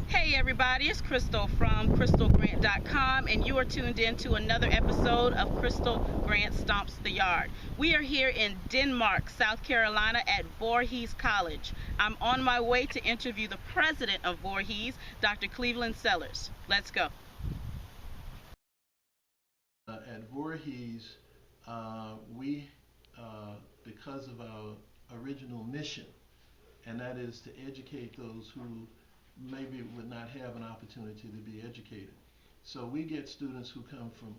Hey everybody, it's Krystal from KrystalGrant.com, and you are tuned in to another episode of Krystal Grant Stomps the Yard. We are here in Denmark, South Carolina at Voorhees College. I'm on my way to interview the president of Voorhees, Dr. Cleveland Sellers. Let's go. At Voorhees, we, because of our original mission, and that is to educate those who maybe would not have an opportunity to be educated. So we get students who come from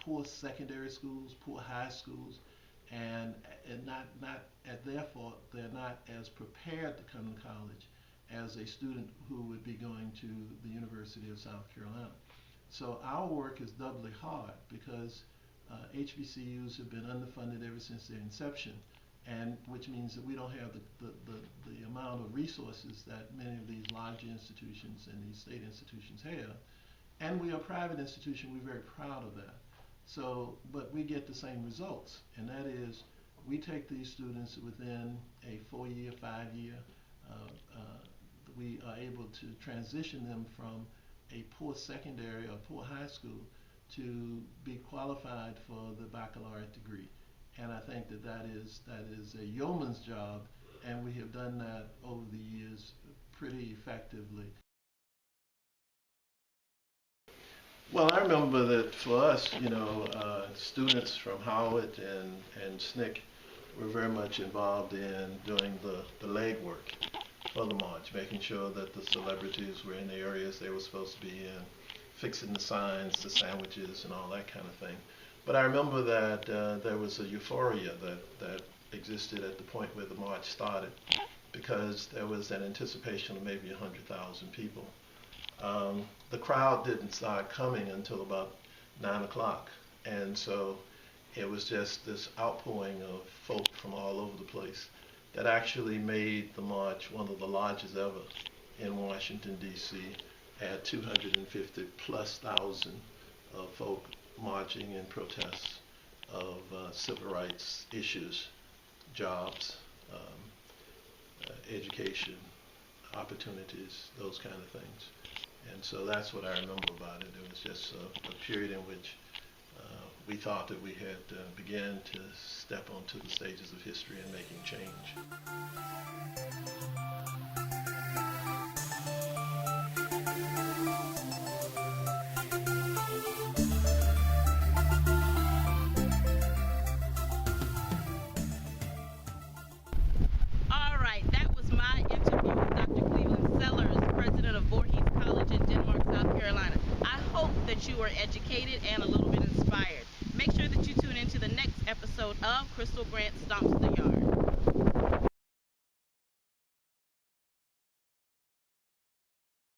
poor secondary schools, poor high schools, and not at their fault, they're not as prepared to come to college as a student who would be going to the University of South Carolina. So our work is doubly hard because HBCUs have been underfunded ever since their inception, and which means that we don't have the amount of resources that many of these larger institutions and these state institutions have. And we are a private institution, we're very proud of that. So, but we get the same results, and that is we take these students within a 4-year, 5-year, we are able to transition them from a poor secondary or poor high school to be qualified for the baccalaureate degree. And I think that is a yeoman's job, and we have done that over the years pretty effectively. Well, I remember that for us, students from Howard and SNCC were very much involved in doing the legwork for the march, making sure that the celebrities were in the areas they were supposed to be in, fixing the signs, the sandwiches, and all that kind of thing. But I remember that there was a euphoria that existed at the point where the march started, because there was an anticipation of maybe 100,000 people. The crowd didn't start coming until about 9 o'clock, and so it was just this outpouring of folk from all over the place that actually made the march one of the largest ever in Washington, D.C. Had 250 plus thousand of folk marching in protest of civil rights issues, jobs, education, opportunities, those kind of things. And so that's what I remember about it. It was just a period in which we thought that we had began to step onto the stages of history and making change. All right, that was my interview with Dr. Cleveland Sellers, president of Voorhees College in Denmark, South Carolina. I hope that you were educated and a little bit inspired. Make sure that you tune into the next episode of Krystal Grant Stomps the Yard.